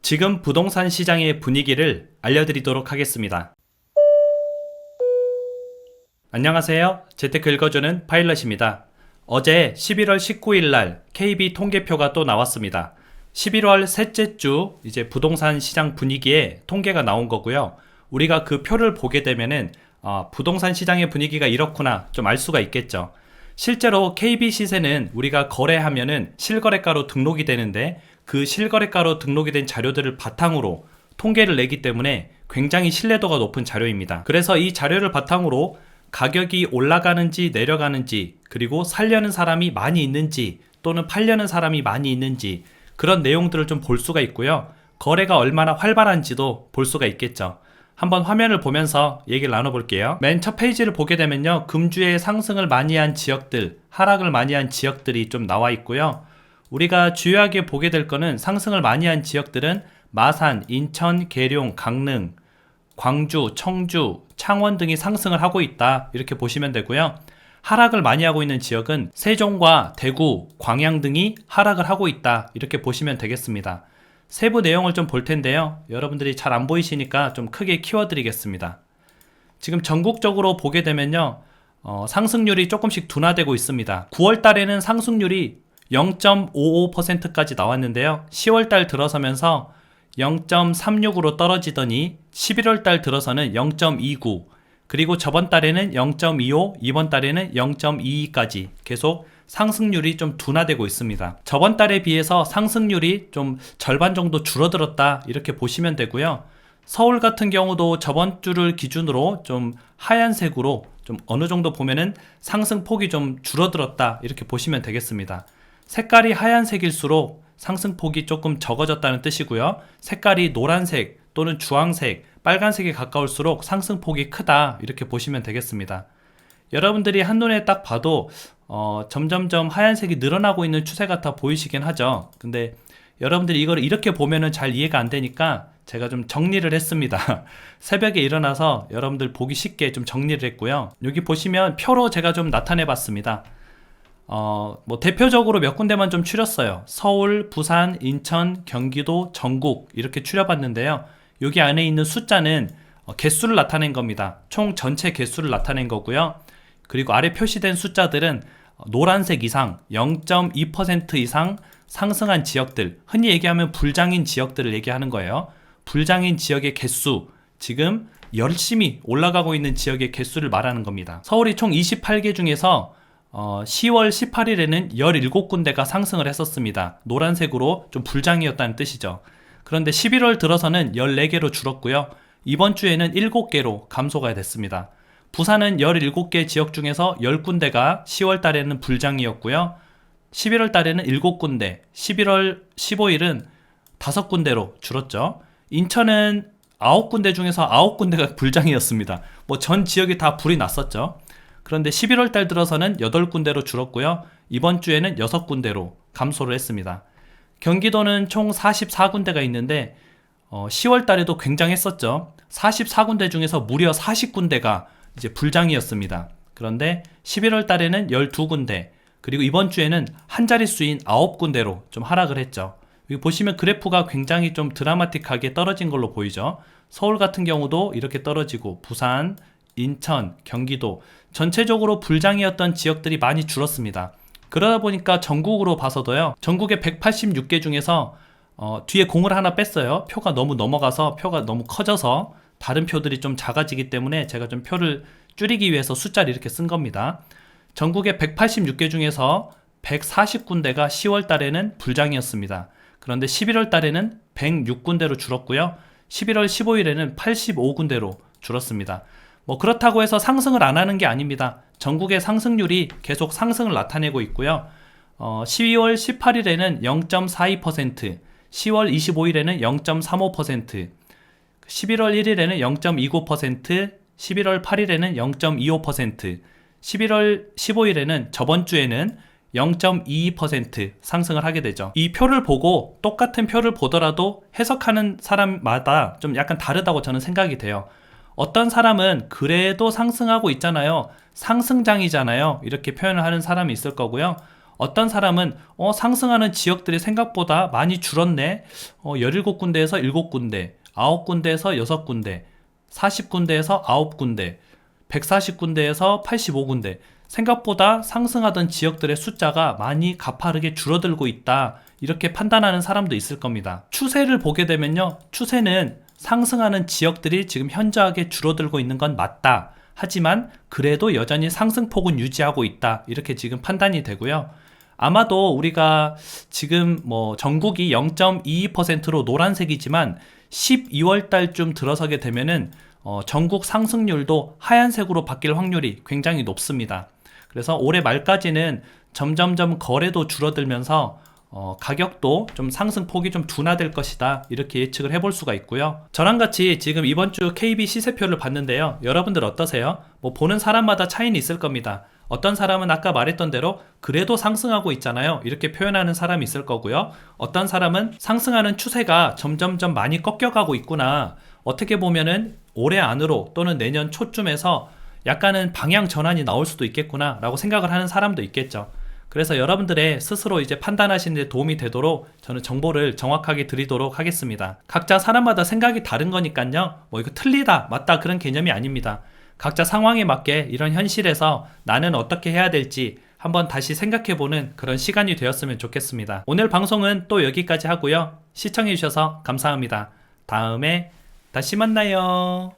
지금 부동산 시장의 분위기를 알려드리도록 하겠습니다. 안녕하세요. 재테크 읽어주는 파일럿입니다. 어제 11월 19일 날 KB 통계표가 또 나왔습니다. 11월 셋째 주 이제 부동산 시장 분위기에 통계가 나온 거고요. 우리가 그 표를 보게 되면은 부동산 시장의 분위기가 이렇구나 좀 알 수가 있겠죠. 실제로 KB 시세는 우리가 거래하면은 실거래가로 등록이 되는데 그 실거래가로 등록이 된 자료들을 바탕으로 통계를 내기 때문에 굉장히 신뢰도가 높은 자료입니다. 그래서 이 자료를 바탕으로 가격이 올라가는지 내려가는지, 그리고 살려는 사람이 많이 있는지 또는 팔려는 사람이 많이 있는지, 그런 내용들을 좀 볼 수가 있고요. 거래가 얼마나 활발한지도 볼 수가 있겠죠. 한번 화면을 보면서 얘기를 나눠볼게요. 맨 첫 페이지를 보게 되면요, 금주에 상승을 많이 한 지역들, 하락을 많이 한 지역들이 좀 나와 있고요. 우리가 주요하게 보게 될 거는 상승을 많이 한 지역들은 마산, 인천, 계룡, 강릉, 광주, 청주, 창원 등이 상승을 하고 있다, 이렇게 보시면 되고요. 하락을 많이 하고 있는 지역은 세종과 대구, 광양 등이 하락을 하고 있다, 이렇게 보시면 되겠습니다. 세부 내용을 좀 볼 텐데요. 여러분들이 잘 안 보이시니까 좀 크게 키워드리겠습니다. 지금 전국적으로 보게 되면요, 상승률이 조금씩 둔화되고 있습니다. 9월 달에는 상승률이 0.55%까지 나왔는데요. 10월 달 들어서면서 0.36으로 떨어지더니 11월 달 들어서는 0.29, 그리고 저번 달에는 0.25, 이번 달에는 0.22까지 계속 상승률이 좀 둔화되고 있습니다. 저번 달에 비해서 상승률이 좀 절반 정도 줄어들었다, 이렇게 보시면 되고요. 서울 같은 경우도 저번 주를 기준으로 좀 하얀색으로 좀 어느 정도 보면은 상승폭이 좀 줄어들었다, 이렇게 보시면 되겠습니다. 색깔이 하얀색일수록 상승폭이 조금 적어졌다는 뜻이고요. 색깔이 노란색 또는 주황색, 빨간색에 가까울수록 상승폭이 크다, 이렇게 보시면 되겠습니다. 여러분들이 한눈에 딱 봐도 점점점 하얀색이 늘어나고 있는 추세 같아 보이시긴 하죠. 근데 여러분들이 이걸 이렇게 보면은 잘 이해가 안 되니까 제가 좀 정리를 했습니다. 새벽에 일어나서 여러분들 보기 쉽게 좀 정리를 했고요. 여기 보시면 표로 제가 좀 나타내 봤습니다. 뭐 대표적으로 몇 군데만 좀 추렸어요. 서울, 부산, 인천, 경기도, 전국 이렇게 추려봤는데요. 여기 안에 있는 숫자는 개수를 나타낸 겁니다. 총 전체 개수를 나타낸 거고요. 그리고 아래 표시된 숫자들은 노란색 이상, 0.2% 이상 상승한 지역들, 흔히 얘기하면 불장인 지역들을 얘기하는 거예요. 불장인 지역의 개수, 지금 열심히 올라가고 있는 지역의 개수를 말하는 겁니다. 서울이 총 28개 중에서 10월 18일에는 17군데가 상승을 했었습니다. 노란색으로 좀 불장이었다는 뜻이죠. 그런데 11월 들어서는 14개로 줄었고요. 이번 주에는 7개로 감소가 됐습니다. 부산은 17개 지역 중에서 10군데가 10월 달에는 불장이었고요. 11월 달에는 7군데, 11월 15일은 5군데로 줄었죠. 인천은 9군데 중에서 9군데가 불장이었습니다. 뭐 전 지역이 다 불이 났었죠. 그런데 11월 달 들어서는 8군데로 줄었고요. 이번 주에는 6군데로 감소를 했습니다. 경기도는 총 44군데가 있는데 10월 달에도 굉장했었죠. 44군데 중에서 무려 40군데가 이제 불장이었습니다. 그런데 11월 달에는 12군데, 그리고 이번 주에는 한 자릿수인 9군데로 좀 하락을 했죠. 여기 보시면 그래프가 굉장히 좀 드라마틱하게 떨어진 걸로 보이죠. 서울 같은 경우도 이렇게 떨어지고, 부산, 인천, 경기도 전체적으로 불장이었던 지역들이 많이 줄었습니다. 그러다 보니까 전국으로 봐서도요, 전국의 186개 중에서 뒤에 공을 하나 뺐어요. 표가 너무 넘어가서, 표가 너무 커져서 다른 표들이 좀 작아지기 때문에 제가 좀 표를 줄이기 위해서 숫자를 이렇게 쓴 겁니다. 전국의 186개 중에서 140군데가 10월 달에는 불장이었습니다. 그런데 11월 달에는 106군데로 줄었고요. 11월 15일에는 85군데로 줄었습니다. 뭐 그렇다고 해서 상승을 안 하는 게 아닙니다. 전국의 상승률이 계속 상승을 나타내고 있고요. 12월 18일에는 0.42%, 10월 25일에는 0.35%, 11월 1일에는 0.29%, 11월 8일에는 0.25%, 11월 15일에는 저번 주에는 0.22% 상승을 하게 되죠. 이 표를 보고 똑같은 표를 보더라도 해석하는 사람마다 좀 약간 다르다고 저는 생각이 돼요. 어떤 사람은 그래도 상승하고 있잖아요, 상승장이잖아요, 이렇게 표현을 하는 사람이 있을 거고요. 어떤 사람은 상승하는 지역들이 생각보다 많이 줄었네. 17군데에서 7군데, 9군데에서 6군데, 40군데에서 9군데, 140군데에서 85군데. 생각보다 상승하던 지역들의 숫자가 많이 가파르게 줄어들고 있다. 이렇게 판단하는 사람도 있을 겁니다. 추세를 보게 되면요. 추세는 상승하는 지역들이 지금 현저하게 줄어들고 있는 건 맞다. 하지만 그래도 여전히 상승폭은 유지하고 있다. 이렇게 지금 판단이 되고요. 아마도 우리가 지금 전국이 0.22%로 노란색이지만 12월 달쯤 들어서게 되면은 전국 상승률도 하얀색으로 바뀔 확률이 굉장히 높습니다. 그래서 올해 말까지는 점점점 거래도 줄어들면서 가격도 좀 상승폭이 좀 둔화될 것이다. 이렇게 예측을 해볼 수가 있고요. 저랑 같이 지금 이번 주 KB 시세표를 봤는데요. 여러분들 어떠세요? 보는 사람마다 차이는 있을 겁니다. 어떤 사람은 아까 말했던 대로 그래도 상승하고 있잖아요. 이렇게 표현하는 사람이 있을 거고요. 어떤 사람은 상승하는 추세가 점점점 많이 꺾여가고 있구나. 어떻게 보면은 올해 안으로 또는 내년 초쯤에서 약간은 방향 전환이 나올 수도 있겠구나 라고 생각을 하는 사람도 있겠죠. 그래서 여러분들의 스스로 이제 판단하시는 데 도움이 되도록 저는 정보를 정확하게 드리도록 하겠습니다. 각자 사람마다 생각이 다른 거니까요. 이거 틀리다, 맞다 그런 개념이 아닙니다. 각자 상황에 맞게 이런 현실에서 나는 어떻게 해야 될지 한번 다시 생각해보는 그런 시간이 되었으면 좋겠습니다. 오늘 방송은 또 여기까지 하고요. 시청해주셔서 감사합니다. 다음에 다시 만나요.